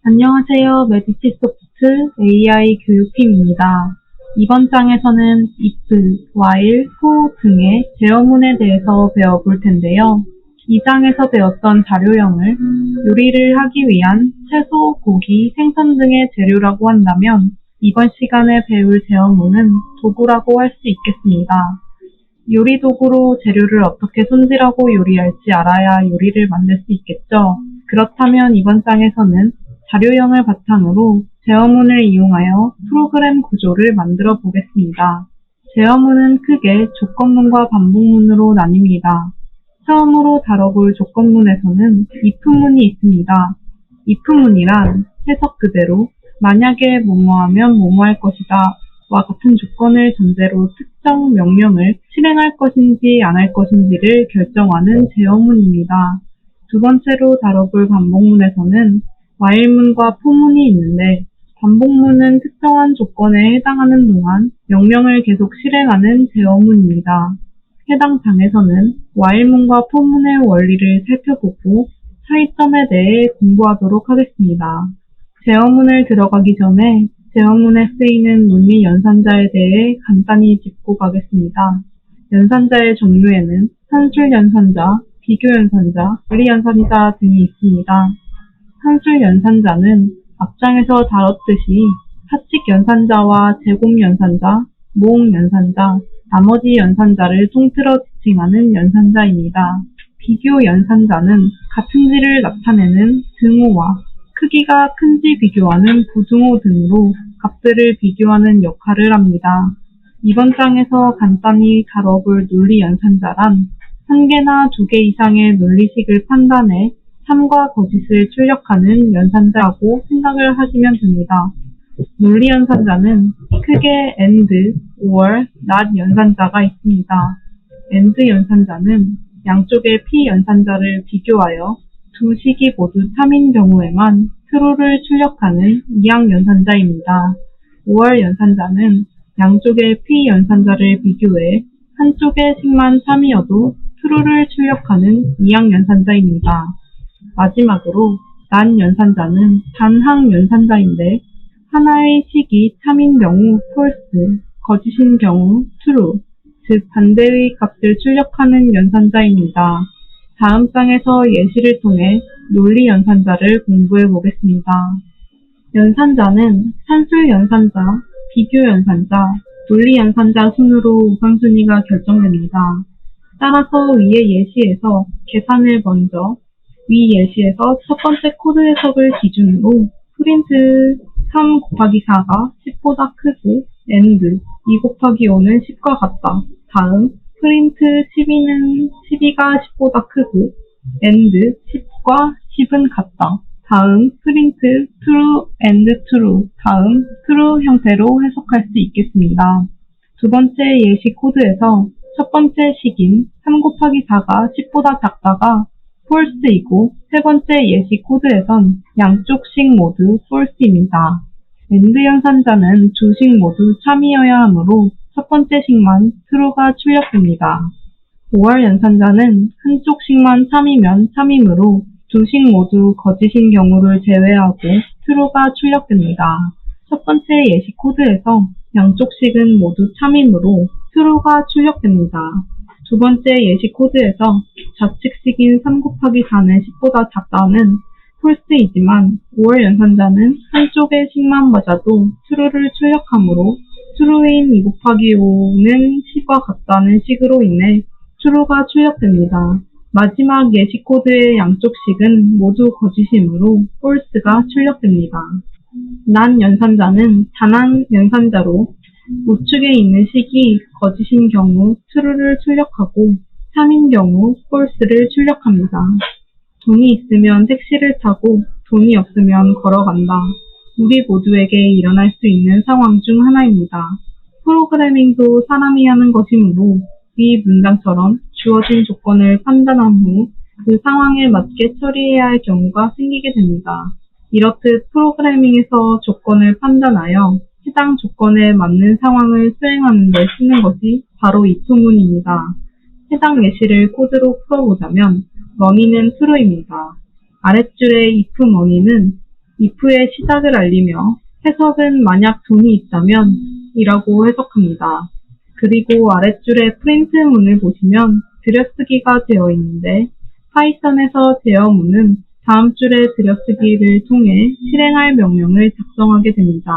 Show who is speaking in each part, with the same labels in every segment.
Speaker 1: 안녕하세요. 메디치소프트 AI 교육팀입니다. 이번 장에서는 if, while, for 등의 제어문에 대해서 배워볼 텐데요. 이 장에서 배웠던 자료형을 요리를 하기 위한 채소, 고기, 생선 등의 재료라고 한다면 이번 시간에 배울 제어문은 도구라고 할 수 있겠습니다. 요리 도구로 재료를 어떻게 손질하고 요리할지 알아야 요리를 만들 수 있겠죠. 그렇다면 이번 장에서는 자료형을 바탕으로 제어문을 이용하여 프로그램 구조를 만들어 보겠습니다. 제어문은 크게 조건문과 반복문으로 나뉩니다. 처음으로 다뤄볼 조건문에서는 if문이 있습니다. if문이란 해석 그대로 만약에 뭐뭐하면 뭐뭐할 것이다 와 같은 조건을 전제로 특정 명령을 실행할 것인지 안 할 것인지를 결정하는 제어문입니다. 두 번째로 다뤄볼 반복문에서는 while문과 for문이 있는데 반복문은 특정한 조건에 해당하는 동안 명령을 계속 실행하는 제어문입니다. 해당 장에서는 while문과 for문의 원리를 살펴보고 차이점에 대해 공부하도록 하겠습니다. 제어문을 들어가기 전에 제어문에 쓰이는 논리 연산자에 대해 간단히 짚고 가겠습니다. 연산자의 종류에는 산술 연산자, 비교 연산자, 원리 연산자 등이 있습니다. 산술 연산자는 앞장에서 다뤘듯이 사칙 연산자와 제곱 연산자, 모음 연산자, 나머지 연산자를 통틀어 지칭하는 연산자입니다. 비교 연산자는 같은지를 나타내는 등호와 크기가 큰지 비교하는 부등호 등으로 값들을 비교하는 역할을 합니다. 이번 장에서 간단히 다뤄볼 논리 연산자란 한 개나 두 개 이상의 논리식을 판단해 참과 거짓을 출력하는 연산자라고 생각을 하시면 됩니다. 논리 연산자는 크게 AND, OR, NOT 연산자가 있습니다. AND 연산자는 양쪽의 P 연산자를 비교하여 두 식이 모두 참인 경우에만 true를 출력하는 이항 연산자입니다. OR 연산자는 양쪽의 P 연산자를 비교해 한쪽의 식만 참이어도 true를 출력하는 이항 연산자입니다. 마지막으로 난 연산자는 단항 연산자인데 하나의 식이 참인 경우 false, 거짓인 경우 true, 즉 반대의 값을 출력하는 연산자입니다. 다음 장에서 예시를 통해 논리 연산자를 공부해 보겠습니다. 연산자는 산술 연산자, 비교 연산자, 논리 연산자 순으로 우선순위가 결정됩니다. 따라서 위의 예시에서 계산을 먼저 위 예시에서 첫 번째 코드 해석을 기준으로 프린트 3 곱하기 4가 10보다 크고 AND 2 곱하기 5는 10과 같다. 다음 프린트 12는 12가 10보다 크고 AND 10과 10은 같다. 다음 프린트 true and true 다음 true 형태로 해석할 수 있겠습니다. 두 번째 예시 코드에서 첫 번째 식인 3 곱하기 4가 10보다 작다가 false이고 세 번째 예시 코드에선 양쪽 식 모두 false입니다. AND 연산자는 두 식 모두 참이어야 하므로 첫 번째 식만 true가 출력됩니다. OR 연산자는 한쪽 식만 참이면 참이므로 두 식 모두 거짓인 경우를 제외하고 true가 출력됩니다. 첫 번째 예시 코드에서 양쪽 식은 모두 참이므로 true가 출력됩니다. 두 번째 예시 코드에서 좌측식인 3 곱하기 4는 10보다 작다는 false이지만 OR 연산자는 한쪽의 식만 맞아도 true를 출력하므로 true인 2 곱하기 5는 10과 같다는 식으로 인해 true가 출력됩니다. 마지막 예시 코드의 양쪽 식은 모두 거짓이므로 false가 출력됩니다. 난 연산자는 단항 연산자로 우측에 있는 식이 거짓인 경우 true를 출력하고 참인 경우 false를 출력합니다. 돈이 있으면 택시를 타고 돈이 없으면 걸어간다. 우리 모두에게 일어날 수 있는 상황 중 하나입니다. 프로그래밍도 사람이 하는 것이므로 위 문장처럼 주어진 조건을 판단한 후 그 상황에 맞게 처리해야 할 경우가 생기게 됩니다. 이렇듯 프로그래밍에서 조건을 판단하여 해당 조건에 맞는 상황을 수행하는 데 쓰는 것이 바로 if문입니다. 해당 예시를 코드로 풀어보자면 money는 true입니다. 아랫줄의 if money는 if의 시작을 알리며 해석은 만약 돈이 있다면 이라고 해석합니다. 그리고 아랫줄에 프린트문을 보시면 들여쓰기가 되어 있는데 파이썬에서 제어문은 다음 줄의 들여쓰기를 통해 실행할 명령을 작성하게 됩니다.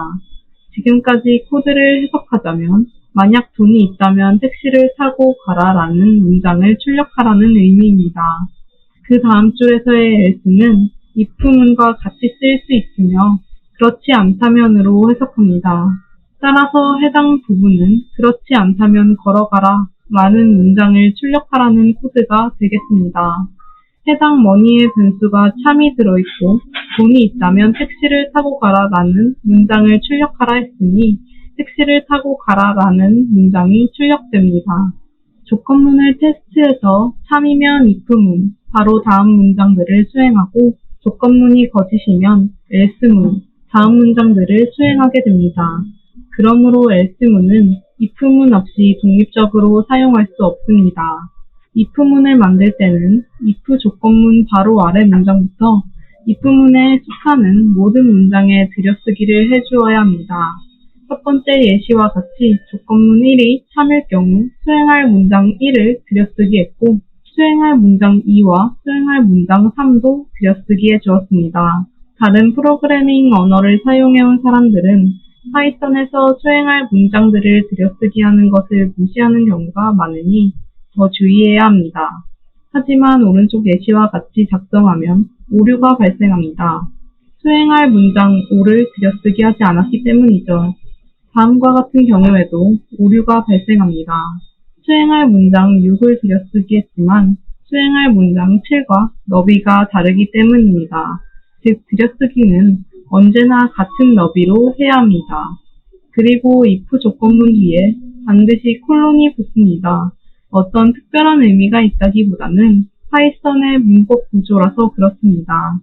Speaker 1: 지금까지 코드를 해석하자면 만약 돈이 있다면 택시를 타고 가라 라는 문장을 출력하라는 의미입니다. 그 다음 줄에서의 else는 if문과 같이 쓰일 수 있으며 그렇지 않다면으로 해석합니다. 따라서 해당 부분은 그렇지 않다면 걸어가라 라는 문장을 출력하라는 코드가 되겠습니다. 해당 money의 변수가 참이 들어있고 돈이 있다면 택시를 타고 가라 라는 문장을 출력하라 했으니 택시를 타고 가라 라는 문장이 출력됩니다. 조건문을 테스트해서 참이면 if문, 바로 다음 문장들을 수행하고 조건문이 거짓이면 else문, 다음 문장들을 수행하게 됩니다. 그러므로 else문은 if문 없이 독립적으로 사용할 수 없습니다. if문을 만들 때는 if 조건문 바로 아래 문장부터 if문에 속하는 모든 문장에 들여쓰기를 해주어야 합니다. 첫 번째 예시와 같이 조건문 1이 참일 경우 수행할 문장 1을 들여쓰기 했고 수행할 문장 2와 수행할 문장 3도 들여쓰기 해주었습니다. 다른 프로그래밍 언어를 사용해온 사람들은 파이썬에서 수행할 문장들을 들여쓰기 하는 것을 무시하는 경우가 많으니 더 주의해야 합니다. 하지만 오른쪽 예시와 같이 작성하면 오류가 발생합니다. 수행할 문장 5를 들여쓰기 하지 않았기 때문이죠. 다음과 같은 경우에도 오류가 발생합니다. 수행할 문장 6을 들여쓰기 했지만 수행할 문장 7과 너비가 다르기 때문입니다. 즉 들여쓰기는 언제나 같은 너비로 해야 합니다. 그리고 if 조건문 뒤에 반드시 콜론이 붙습니다. 어떤 특별한 의미가 있다기보다는 파이썬의 문법 구조라서 그렇습니다.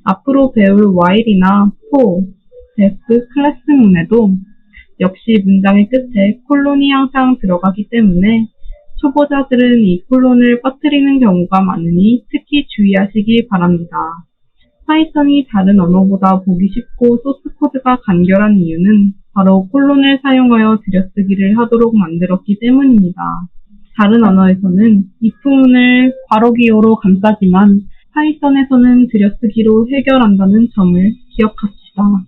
Speaker 1: 앞으로 배울 while이나 for, def 클래스문에도 역시 문장의 끝에 콜론이 항상 들어가기 때문에 초보자들은 이 콜론을 빠뜨리는 경우가 많으니 특히 주의하시기 바랍니다. 파이썬이 다른 언어보다 보기 쉽고 소스코드가 간결한 이유는 바로 콜론을 사용하여 들여쓰기를 하도록 만들었기 때문입니다. 다른 언어에서는 if문을 괄호기호로 감싸지만 파이썬에서는 들여쓰기로 해결한다는 점을 기억합시다.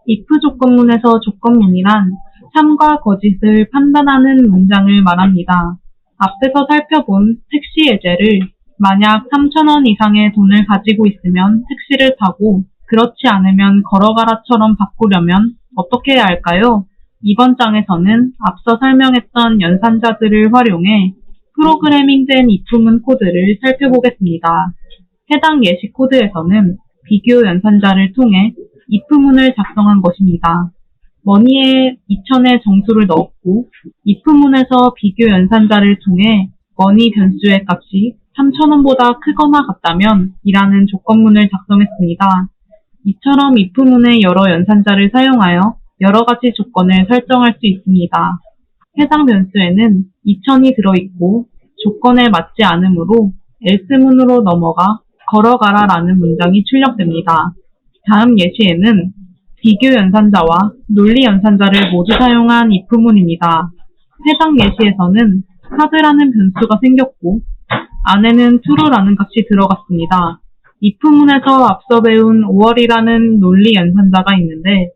Speaker 1: if 조건문에서 조건문이란 참과 거짓을 판단하는 문장을 말합니다. 앞에서 살펴본 택시 예제를 만약 3,000원 이상의 돈을 가지고 있으면 택시를 타고 그렇지 않으면 걸어가라처럼 바꾸려면 어떻게 해야 할까요? 이번 장에서는 앞서 설명했던 연산자들을 활용해 프로그래밍된 if문 코드를 살펴보겠습니다. 해당 예시 코드에서는 비교 연산자를 통해 if문을 작성한 것입니다. money에 2,000의 정수를 넣었고 if문에서 비교 연산자를 통해 money 변수의 값이 3,000원보다 크거나 같다면 이라는 조건문을 작성했습니다. 이처럼 if문의 여러 연산자를 사용하여 여러 가지 조건을 설정할 수 있습니다. 해당 변수에는 2,000이 들어있고 조건에 맞지 않으므로 else문으로 넘어가 걸어가라 라는 문장이 출력됩니다. 다음 예시에는 비교 연산자와 논리 연산자를 모두 사용한 if문입니다. 해당 예시에서는 카드라는 변수가 생겼고 안에는 true라는 값이 들어갔습니다. if문에서 앞서 배운 5월이라는 논리 연산자가 있는데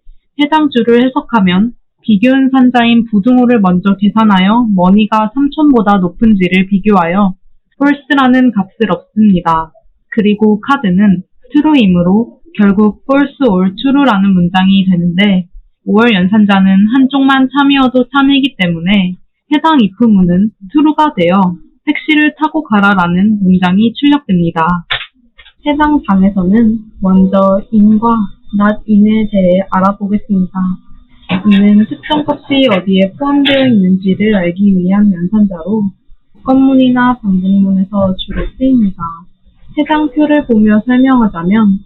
Speaker 1: 해당 줄을 해석하면 비교 연산자인 부등호를 먼저 계산하여 money가 3,000보다 높은지를 비교하여 false라는 값을 얻습니다. 그리고 카드는 true이므로 결국 false or true라는 문장이 되는데 5월 연산자는 한쪽만 참이어도 참이기 때문에 해당 if문은 true가 되어 택시를 타고 가라라는 문장이 출력됩니다. 해당 장에서는 먼저 in과 not in에 대해 알아보겠습니다. in은 특정 값이 어디에 포함되어 있는지를 알기 위한 연산자로 조건문이나 반복문에서 주로 쓰입니다. 해당 표를 보며 설명하자면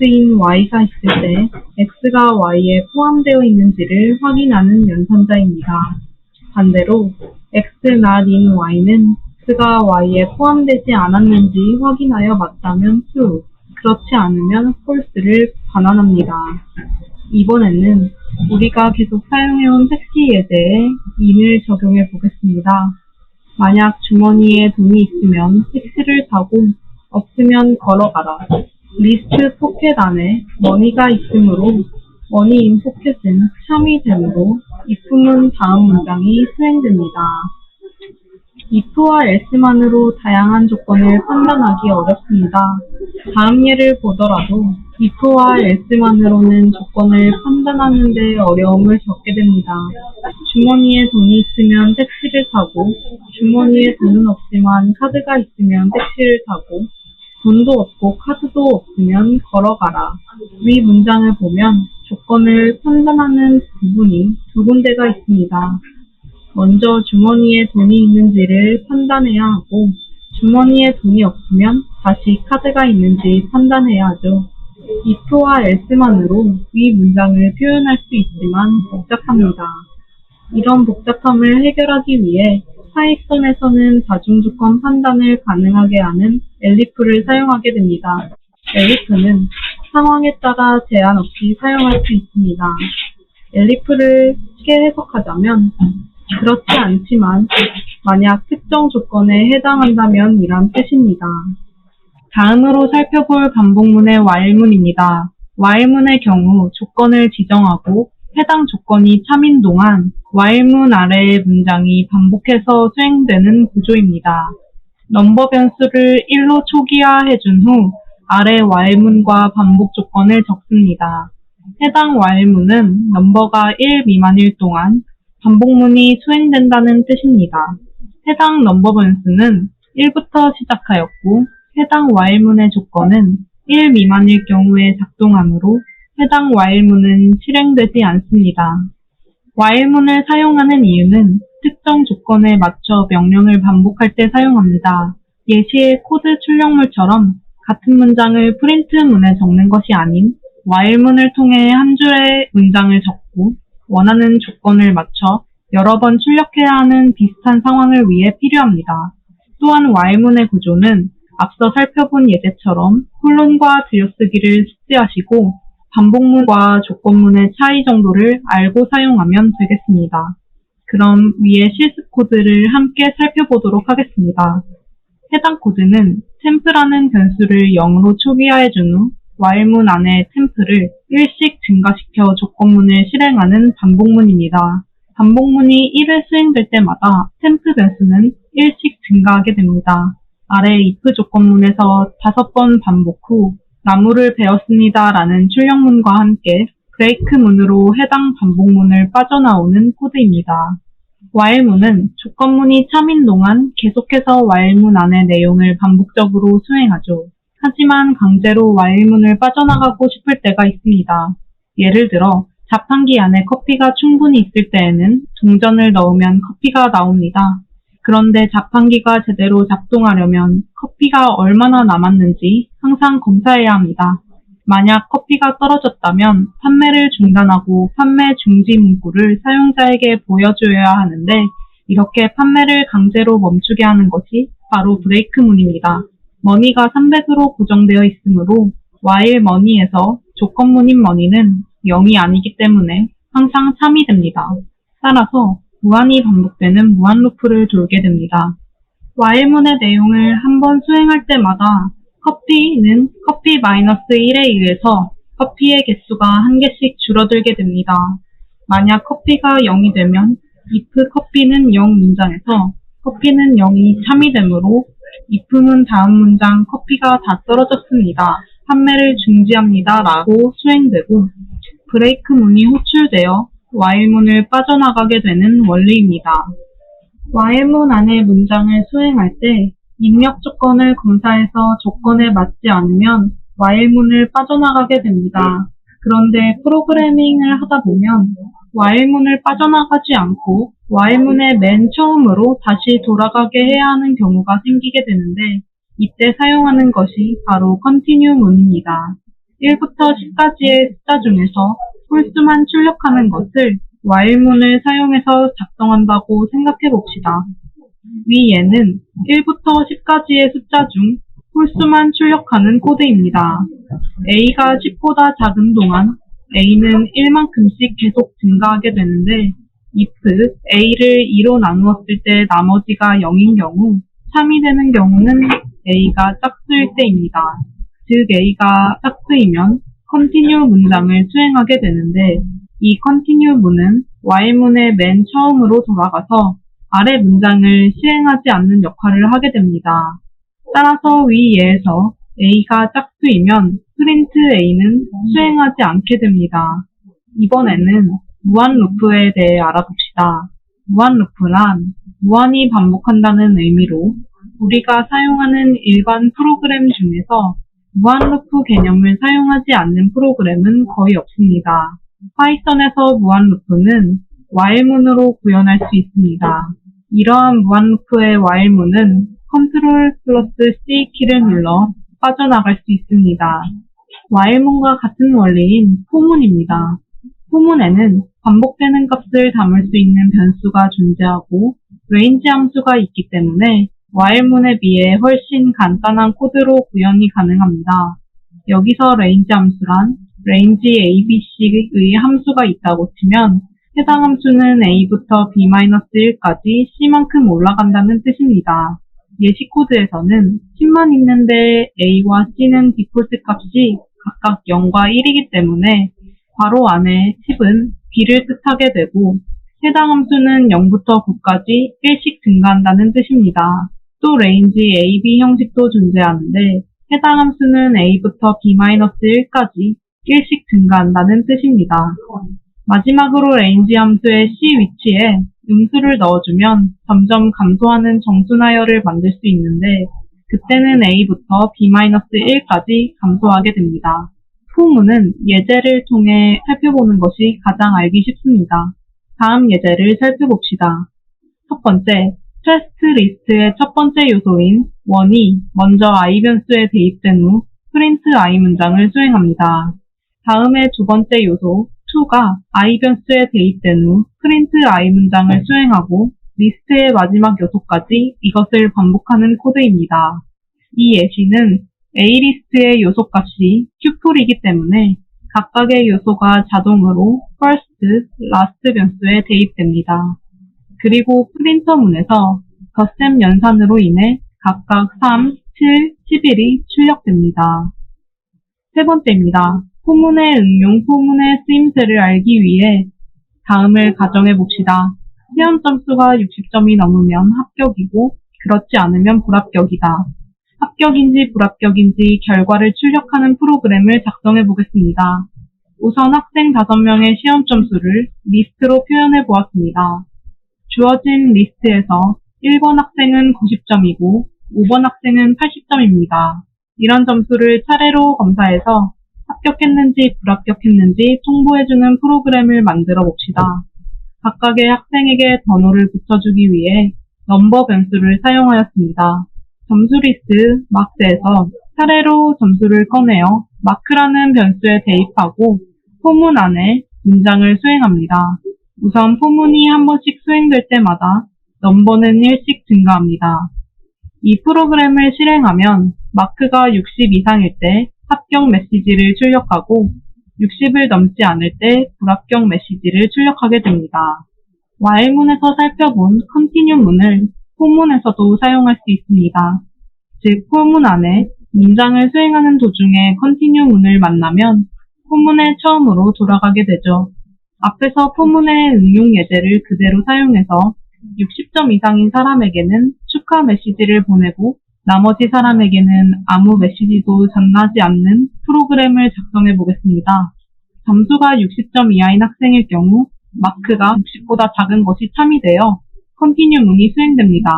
Speaker 1: x인 y가 있을 때 x가 y에 포함되어 있는지를 확인하는 연산자입니다. 반대로 x not in y는 x가 y에 포함되지 않았는지 확인하여 맞다면 true, 그렇지 않으면 false를 가난합니다. 이번에는 우리가 계속 사용해온 택시 예제에 인을 적용해 보겠습니다. 만약 주머니에 돈이 있으면 택시를 타고 없으면 걸어가라. 리스트 포켓 안에 머니가 있으므로 머니 인 포켓은 참이 되므로 if는 다음 문장이 수행됩니다. if와 else만으로 다양한 조건을 판단하기 어렵습니다. 다음 예를 보더라도 if와 else만으로는 조건을 판단하는 데 어려움을 겪게 됩니다. 주머니에 돈이 있으면 택시를 타고 주머니에 돈은 없지만 카드가 있으면 택시를 타고 돈도 없고 카드도 없으면 걸어가라. 위 문장을 보면 조건을 판단하는 부분이 두 군데가 있습니다. 먼저 주머니에 돈이 있는지를 판단해야 하고 주머니에 돈이 없으면 다시 카드가 있는지 판단해야 하죠. if와 else만으로 위 문장을 표현할 수 있지만 복잡합니다. 이런 복잡함을 해결하기 위해 사익선에서는 다중조건 판단을 가능하게 하는 elif를 사용하게 됩니다. elif는 상황에 따라 제한 없이 사용할 수 있습니다. elif를 쉽게 해석하자면 그렇지 않지만 만약 특정 조건에 해당한다면 이란 뜻입니다. 다음으로 살펴볼 반복문의 while문입니다. while문의 경우 조건을 지정하고 해당 조건이 참인 동안 while문 아래의 문장이 반복해서 수행되는 구조입니다. 넘버 변수를 1로 초기화해준 후 아래 while문과 반복 조건을 적습니다. 해당 while문은 넘버가 1 미만일 동안 반복문이 수행된다는 뜻입니다. 해당 넘버 변수는 1부터 시작하였고 해당 while문의 조건은 1 미만일 경우에 작동하므로 해당 while문은 실행되지 않습니다. while문을 사용하는 이유는 특정 조건에 맞춰 명령을 반복할 때 사용합니다. 예시의 코드 출력물처럼 같은 문장을 프린트문에 적는 것이 아닌 while문을 통해 한 줄의 문장을 적고 원하는 조건을 맞춰 여러 번 출력해야 하는 비슷한 상황을 위해 필요합니다. 또한 while문의 구조는 앞서 살펴본 예제처럼 콜론과 들여쓰기를 숙지하시고 반복문과 조건문의 차이 정도를 알고 사용하면 되겠습니다. 그럼 위의 실습 코드를 함께 살펴보도록 하겠습니다. 해당 코드는 temp라는 변수를 0으로 초기화해준 후 while문 안에 temp를 1씩 증가시켜 조건문을 실행하는 반복문입니다. 반복문이 1회 수행될 때마다 temp 변수는 1씩 증가하게 됩니다. 아래 if 조건문에서 5번 반복 후 나무를 베었습니다 라는 출력문과 함께 브레이크문으로 해당 반복문을 빠져나오는 코드입니다. while문은 조건문이 참인 동안 계속해서 while문 안의 내용을 반복적으로 수행하죠. 하지만 강제로 while문을 빠져나가고 싶을 때가 있습니다. 예를 들어 자판기 안에 커피가 충분히 있을 때에는 동전을 넣으면 커피가 나옵니다. 그런데 자판기가 제대로 작동하려면 커피가 얼마나 남았는지 항상 검사해야 합니다. 만약 커피가 떨어졌다면 판매를 중단하고 판매 중지 문구를 사용자에게 보여줘야 하는데 이렇게 판매를 강제로 멈추게 하는 것이 바로 브레이크문입니다. 머니가 300으로 고정되어 있으므로 while money에서 조건문인 money는 0이 아니기 때문에 항상 참이 됩니다. 따라서 무한히 반복되는 무한 루프를 돌게 됩니다. while문의 내용을 한번 수행할 때마다 커피는 커피 -1에 의해서 커피의 개수가 한 개씩 줄어들게 됩니다. 만약 커피가 0이 되면 if 커피는 0 문장에서 커피는 0이 참이 되므로 if는 다음 문장 커피가 다 떨어졌습니다. 판매를 중지합니다 라고 수행되고 브레이크문이 호출되어 while문을 빠져나가게 되는 원리입니다. while문 안의 문장을 수행할 때 입력 조건을 검사해서 조건에 맞지 않으면 while문을 빠져나가게 됩니다. 그런데 프로그래밍을 하다 보면 while문을 빠져나가지 않고 while문의 맨 처음으로 다시 돌아가게 해야 하는 경우가 생기게 되는데 이때 사용하는 것이 바로 continue문입니다. 1부터 10까지의 숫자 중에서 홀수만 출력하는 것을 while문을 사용해서 작성한다고 생각해 봅시다. 위 예는 1부터 10까지의 숫자 중 홀수만 출력하는 코드입니다. A가 10보다 작은 동안 A는 1만큼씩 계속 증가하게 되는데 if A를 2로 나누었을 때 나머지가 0인 경우 3이 되는 경우는 A가 짝수일 때입니다. 즉 A가 짝수이면 continue 문장을 수행하게 되는데 이 continue 문은 while문의 맨 처음으로 돌아가서 아래 문장을 실행하지 않는 역할을 하게 됩니다. 따라서 위 예에서 A가 짝수이면 프린트 A는 수행하지 않게 됩니다. 이번에는 무한 루프에 대해 알아봅시다. 무한 루프란 무한히 반복한다는 의미로 우리가 사용하는 일반 프로그램 중에서 무한 루프 개념을 사용하지 않는 프로그램은 거의 없습니다. 파이썬에서 무한 루프는 while문으로 구현할 수 있습니다. 이러한 무한 루프의 while문은 컨트롤 플러스 C 키를 눌러 빠져나갈 수 있습니다. while문과 같은 원리인 포문입니다. 포문에는 반복되는 값을 담을 수 있는 변수가 존재하고 range 함수가 있기 때문에 while문에 비해 훨씬 간단한 코드로 구현이 가능합니다. 여기서 range 함수란 range ABC의 함수가 있다고 치면 해당 함수는 A부터 B-1까지 C만큼 올라간다는 뜻입니다. 예시 코드에서는 10만 있는데 A와 C는 디폴트 값이 각각 0과 1이기 때문에 괄호 안에 10은 B를 뜻하게 되고 해당 함수는 0부터 9까지 1씩 증가한다는 뜻입니다. 또 range AB 형식도 존재하는데 해당 함수는 A부터 B-1까지 1씩 증가한다는 뜻입니다. 마지막으로 range 함수의 C 위치에 음수를 넣어주면 점점 감소하는 정수나열을 만들 수 있는데 그때는 A부터 B-1까지 감소하게 됩니다. 포문은 예제를 통해 살펴보는 것이 가장 알기 쉽습니다. 다음 예제를 살펴봅시다. 첫 번째, 테스트 리스트의 첫 번째 요소인 1이 먼저 I 변수에 대입된 후 프린트 I 문장을 수행합니다. 다음에 두 번째 요소 2가 I 변수에 대입된 후 프린트 I 문장을 수행하고 리스트의 마지막 요소까지 이것을 반복하는 코드입니다. 이 예시는 A리스트의 요소값이 튜플이기 때문에 각각의 요소가 자동으로 first, last 변수에 대입됩니다. 그리고 프린터문에서 덧셈 연산으로 인해 각각 3, 7, 11이 출력됩니다. 세 번째입니다. 포문의 응용 포문의 쓰임새를 알기 위해 다음을 가정해 봅시다. 시험 점수가 60점이 넘으면 합격이고 그렇지 않으면 불합격이다. 합격인지 불합격인지 결과를 출력하는 프로그램을 작성해 보겠습니다. 우선 학생 5명의 시험 점수를 리스트로 표현해 보았습니다. 주어진 리스트에서 1번 학생은 90점이고 5번 학생은 80점입니다. 이런 점수를 차례로 검사해서 합격했는지 불합격했는지 통보해주는 프로그램을 만들어 봅시다. 각각의 학생에게 번호를 붙여주기 위해 넘버 변수를 사용하였습니다. 점수 리스트 마크에서 차례로 점수를 꺼내어 마크라는 변수에 대입하고 포문 안에 문장을 수행합니다. 우선 포문이 한 번씩 수행될 때마다 넘버는 1씩 증가합니다. 이 프로그램을 실행하면 마크가 60 이상일 때 합격 메시지를 출력하고 60을 넘지 않을 때 불합격 메시지를 출력하게 됩니다. while문에서 살펴본 continue 문을 포문에서도 사용할 수 있습니다. 즉, 포문 안에 문장을 수행하는 도중에 continue 문을 만나면 포문의 처음으로 돌아가게 되죠. 앞에서 포문의 응용 예제를 그대로 사용해서 60점 이상인 사람에게는 축하 메시지를 보내고 나머지 사람에게는 아무 메시지도 전하지 않는 프로그램을 작성해 보겠습니다. 점수가 60점 이하인 학생일 경우 마크가 60보다 작은 것이 참이 되어 continue 문이 수행됩니다.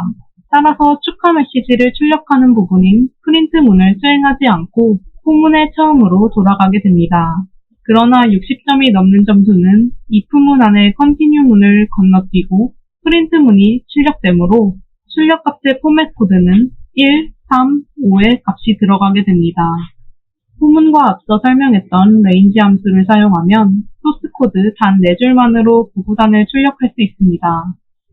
Speaker 1: 따라서 축하 메시지를 출력하는 부분인 프린트 문을 수행하지 않고 포문의 처음으로 돌아가게 됩니다. 그러나 60점이 넘는 점수는 if 문 안에 continue 문을 건너뛰고 프린트 문이 출력되므로 출력값의 포맷 코드는 1, 3, 5의 값이 들어가게 됩니다. 포문과 앞서 설명했던 range 함수를 사용하면 소스 코드 단 4줄만으로 구구단을 출력할 수 있습니다.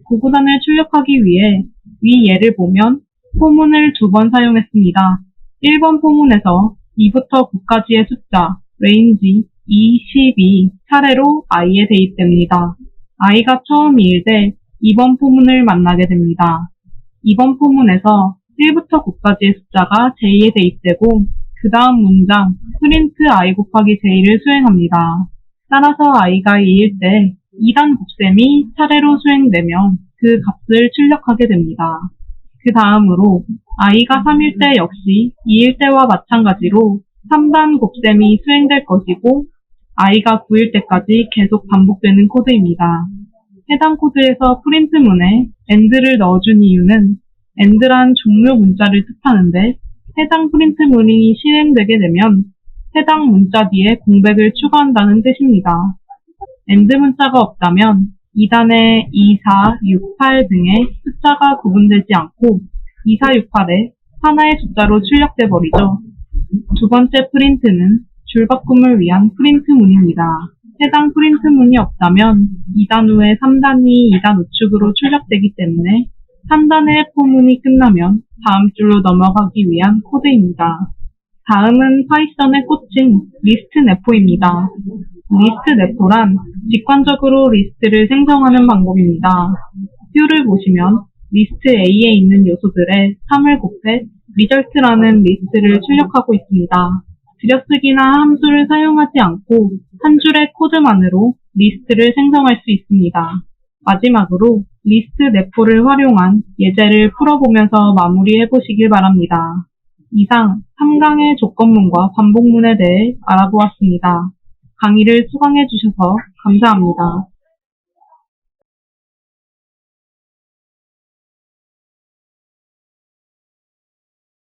Speaker 1: 구구단을 출력하기 위해 위 예를 보면 포문을 2번 사용했습니다. 1번 포문에서 2부터 9까지의 숫자, 레인지 2, 12 차례로 i에 대입됩니다. i가 처음일 때 2번 포문을 만나게 됩니다. 이번 포문에서 1부터 9까지의 숫자가 j에 대입되고 그 다음 문장 프린트 i 곱하기 j를 수행합니다. 따라서 i가 2일 때 2단 곱셈이 차례로 수행되면 그 값을 출력하게 됩니다. 그 다음으로 i가 3일 때 역시 2일 때와 마찬가지로 3단 곱셈이 수행될 것이고 i가 9일 때까지 계속 반복되는 코드입니다. 해당 코드에서 프린트문에 AND를 넣어준 이유는 AND란 종료 문자를 뜻하는데 해당 프린트문이 실행되게 되면 해당 문자 뒤에 공백을 추가한다는 뜻입니다. AND 문자가 없다면 2단에 2, 4, 6, 8 등의 숫자가 구분되지 않고 2, 4, 6, 8에 하나의 숫자로 출력돼 버리죠. 두 번째 프린트는 줄바꿈을 위한 프린트문입니다. 해당 프린트문이 없다면 2단 후에 3단이 2단 우측으로 출력되기 때문에 3단의 포문이 끝나면 다음 줄로 넘어가기 위한 코드입니다. 다음은 파이썬의 꽃인 리스트 네포입니다. 리스트 네포란 직관적으로 리스트를 생성하는 방법입니다. 뷰를 보시면 리스트 A에 있는 요소들의 3을 곱해 result라는 리스트를 출력하고 있습니다. 들여쓰기나 함수를 사용하지 않고 한 줄의 코드만으로 리스트를 생성할 수 있습니다. 마지막으로 리스트 네포를 활용한 예제를 풀어보면서 마무리해 보시길 바랍니다. 이상 3강의 조건문과 반복문에 대해 알아보았습니다. 강의를 수강해 주셔서 감사합니다.